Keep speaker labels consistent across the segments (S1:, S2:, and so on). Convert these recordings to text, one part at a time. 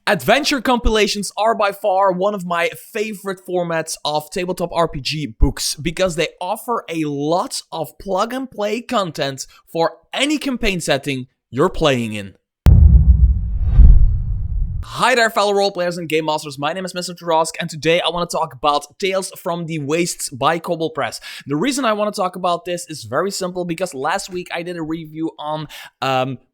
S1: Adventure compilations are by far one of my favorite formats of tabletop RPG books because they offer a lot of plug-and-play content for any campaign setting you're playing in. Hi there fellow roleplayers and game masters, my name is Mr. Tarask and today I want to talk about Tales from the Wastes by Kobold Press. The reason I want to talk about this is very simple because last week I did a review on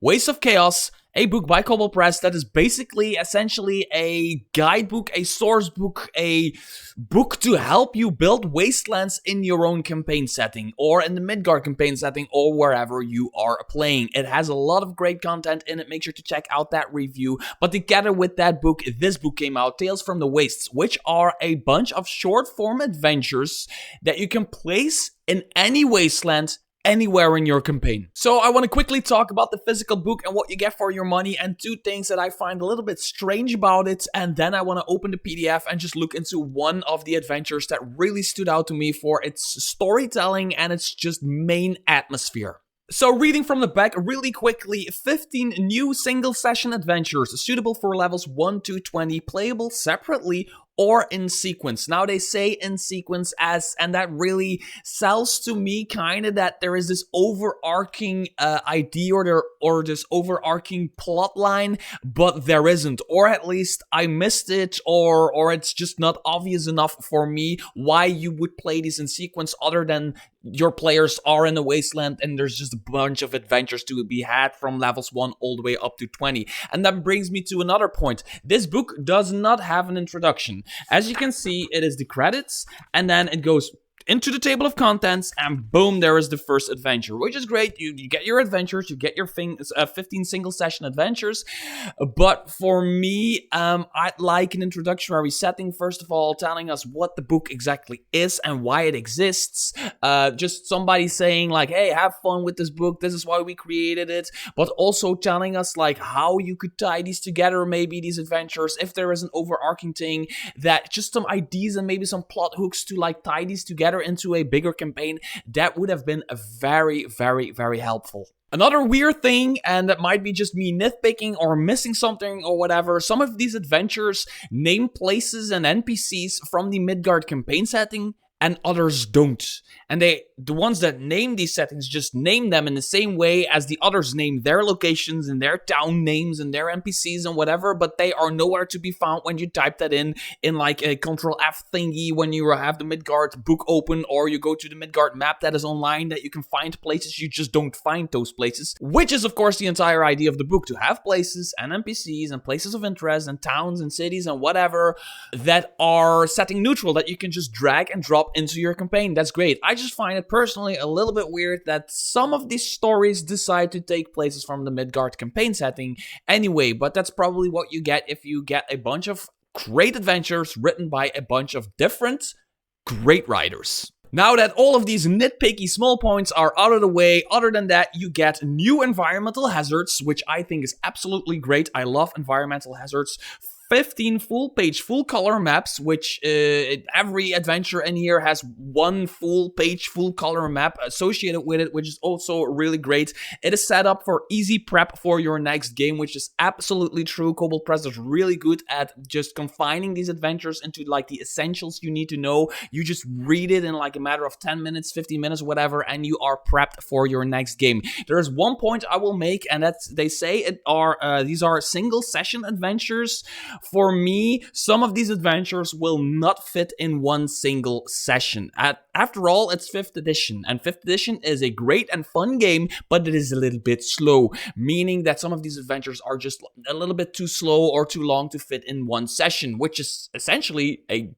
S1: Wastes of Chaos, a book by Kobold Press that is basically essentially a guidebook, a source book, a book to help you build wastelands in your own campaign setting or in the Midgard campaign setting or wherever you are playing. It has a lot of great content in it, make sure to check out that review. But together with that book, this book came out, Tales from the Wastes, which are a bunch of short form adventures that you can place in any wasteland anywhere in your campaign. So I want to quickly talk about the physical book and what you get for your money and two things that I find a little bit strange about it, and then I want to open the PDF and just look into one of the adventures that really stood out to me for its storytelling and its just main atmosphere. So reading from the back really quickly, 15 new single session adventures suitable for levels 1 to 20, playable separately or in sequence. Now they say in sequence and that really sells to me kind of that there is this overarching idea or this overarching plot line, but there isn't, or at least I missed it, or it's just not obvious enough for me why you would play these in sequence other than your players are in a wasteland and there's just a bunch of adventures to be had from levels 1 all the way up to 20. And that brings me to another point. This book does not have an introduction. As you can see, it is the credits, and then it goes into the table of contents, and boom, there is the first adventure, which is great. You get your adventures, you get your 15 single session adventures, but for me, I'd like an introductory setting, first of all, telling us what the book exactly is and why it exists. Just somebody saying like, hey, have fun with this book, this is why we created it, but also telling us like how you could tie these together, maybe these adventures, if there is an overarching thing, that just some ideas and maybe some plot hooks to like tie these together into a bigger campaign. That would have been very, very, very helpful. Another weird thing, and that might be just me nitpicking or missing something or whatever, some of these adventures name places and NPCs from the Midgard campaign setting, and others don't. And the ones that name these settings just name them in the same way as the others name their locations and their town names and their NPCs and whatever, but they are nowhere to be found when you type that in like a Control F thingy when you have the Midgard book open, or you go to the Midgard map that is online that you can find places. You just don't find those places, which is of course the entire idea of the book, to have places and NPCs and places of interest and towns and cities and whatever that are setting neutral that you can just drag and drop into your campaign. That's great. I just find it personally a little bit weird that some of these stories decide to take places from the Midgard campaign setting anyway, but that's probably what you get if you get a bunch of great adventures written by a bunch of different great writers. Now that all of these nitpicky small points are out of the way, other than that, you get new environmental hazards, which I think is absolutely great. I love environmental hazards. 15 full-page, full-color maps, which every adventure in here has one full-page, full-color map associated with it, which is also really great. It is set up for easy prep for your next game, which is absolutely true. Kobold Press is really good at just confining these adventures into like the essentials you need to know. You just read it in like a matter of 10 minutes, 15 minutes, whatever, and you are prepped for your next game. There is one point I will make, and that's they say these are single-session adventures. For me, some of these adventures will not fit in one single session. After all, it's 5th edition, and 5th edition is a great and fun game, but it is a little bit slow, meaning that some of these adventures are just a little bit too slow or too long to fit in one session, which is essentially a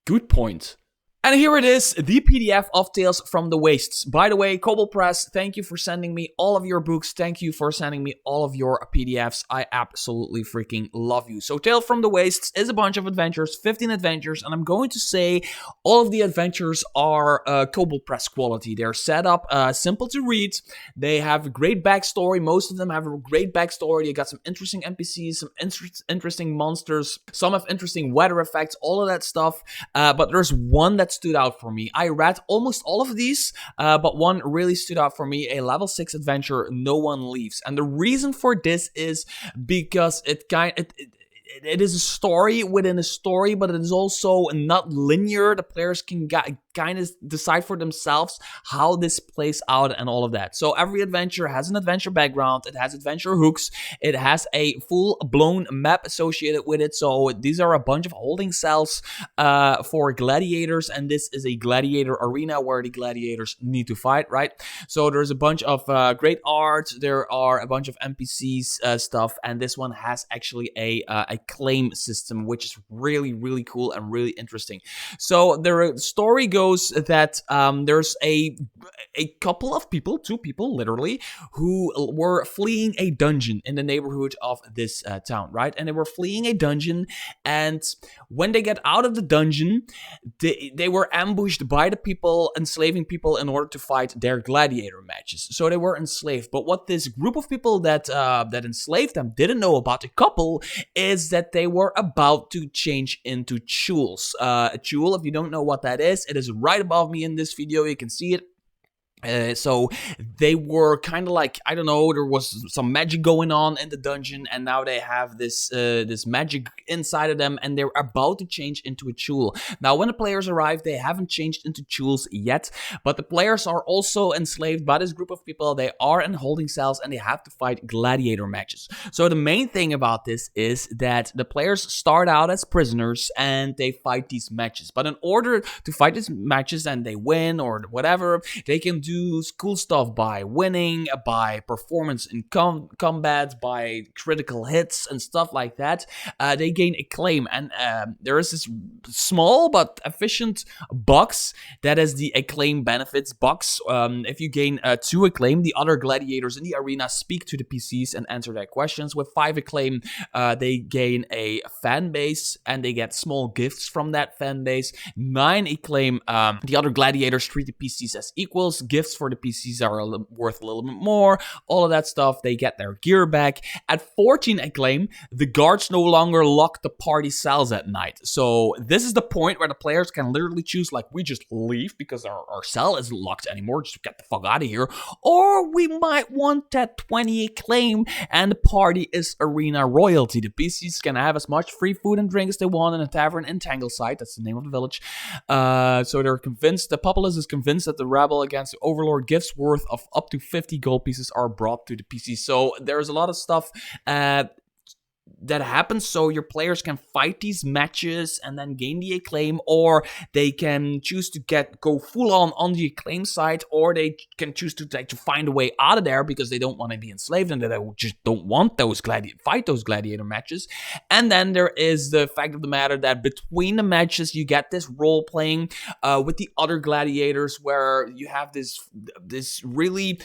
S1: good point. And here it is, the PDF of Tales from the Wastes. By the way, Kobold Press, thank you for sending me all of your books. Thank you for sending me all of your PDFs. I absolutely freaking love you. So Tales from the Wastes is a bunch of adventures, 15 adventures, and I'm going to say all of the adventures are Kobold Press quality. They're set up simple to read. They have a great backstory. Most of them have a great backstory. They got some interesting NPCs, some interesting monsters. Some have interesting weather effects, all of that stuff. But there's one that stood out for me. I read almost all of these, but one really stood out for me, a level 6 adventure, No One Leaves. And the reason for this is because it is a story within a story, but it is also not linear. The players can kind of decide for themselves how this plays out and all of that. So every adventure has an adventure background, it has adventure hooks, it has a full-blown map associated with it. So these are a bunch of holding cells for gladiators, and this is a gladiator arena where the gladiators need to fight, right? So there's a bunch of great art, there are a bunch of NPCs stuff, and this one has actually a claim system, which is really, really cool and really interesting. So the story goes that there's a couple of people, 2 people literally, who were fleeing a dungeon in the neighborhood of this town, right? And they were fleeing a dungeon, and when they get out of the dungeon, they were ambushed by the people, enslaving people in order to fight their gladiator matches. So they were enslaved. But what this group of people that enslaved them didn't know about the couple is that they were about to change into chules. A chule, if you don't know what that is, it is right above me in this video. You can see it. So they were kind of like, I don't know, there was some magic going on in the dungeon, and now they have this magic inside of them, and they're about to change into a chule. Now, when the players arrive, they haven't changed into chules yet, but the players are also enslaved by this group of people. They are in holding cells, and they have to fight gladiator matches. So the main thing about this is that the players start out as prisoners, and they fight these matches. But in order to fight these matches, and they win or whatever, they can do cool stuff by winning, by performance in combat, by critical hits and stuff like that. They gain acclaim, and there is this small but efficient box that is the acclaim benefits box. If you gain 2 acclaim, the other gladiators in the arena speak to the PCs and answer their questions. With 5 acclaim, they gain a fan base, and they get small gifts from that fan base. 9 acclaim, the other gladiators treat the PCs as equals. Gifts for the PCs are worth a little bit more. All of that stuff, they get their gear back. At 14 acclaim, the guards no longer lock the party cells at night. So this is the point where the players can literally choose, like, we just leave because our cell isn't locked anymore, just get the fuck out of here. Or we might want that 20 acclaim, and the party is arena royalty. The PCs can have as much free food and drink as they want in a tavern in Tangleside. That's the name of the village. So they're convinced, the populace is convinced that the rebel against the Overlord gifts worth of up to 50 gold pieces are brought to the PC. So there's a lot of stuff that happens, so your players can fight these matches and then gain the acclaim, or they can choose to go full on the acclaim side, or they can choose to find a way out of there because they don't want to be enslaved and they just don't want those fight those gladiator matches. And then there is the fact of the matter that between the matches you get this role playing with the other gladiators, where you have this really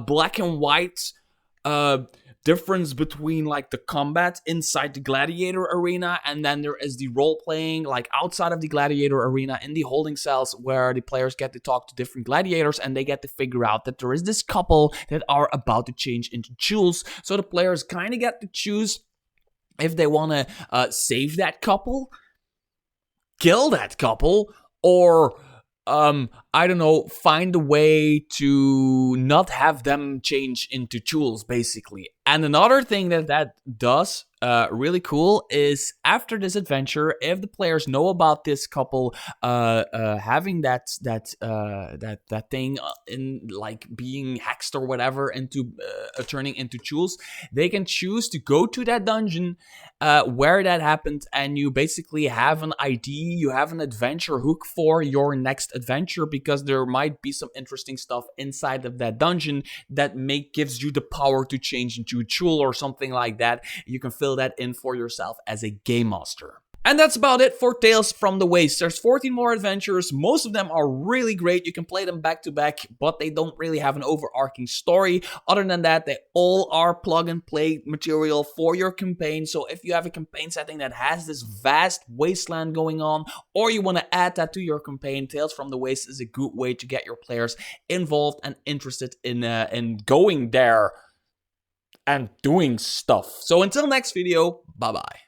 S1: black and white difference between like the combat inside the gladiator arena, and then there is the role playing like outside of the gladiator arena in the holding cells, where the players get to talk to different gladiators and they get to figure out that there is this couple that are about to change into chules. So the players kind of get to choose if they want to save that couple, kill that couple, or I don't know, find a way to not have them change into chules, basically. And another thing that does really cool is after this adventure, if the players know about this couple having that thing in like being hexed or whatever into turning into chules, they can choose to go to that dungeon where that happened, and you basically have an ID, you have an adventure hook for your next adventure, because there might be some interesting stuff inside of that dungeon that gives you the power to change into a chule or something like that. You can fill that in for yourself as a game master. And that's about it for Tales from the Waste. There's 14 more adventures. Most of them are really great. You can play them back to back, but they don't really have an overarching story. Other than that, they all are plug and play material for your campaign. So if you have a campaign setting that has this vast wasteland going on, or you want to add that to your campaign, Tales from the Waste is a good way to get your players involved and interested in going there and doing stuff. So until next video, bye-bye.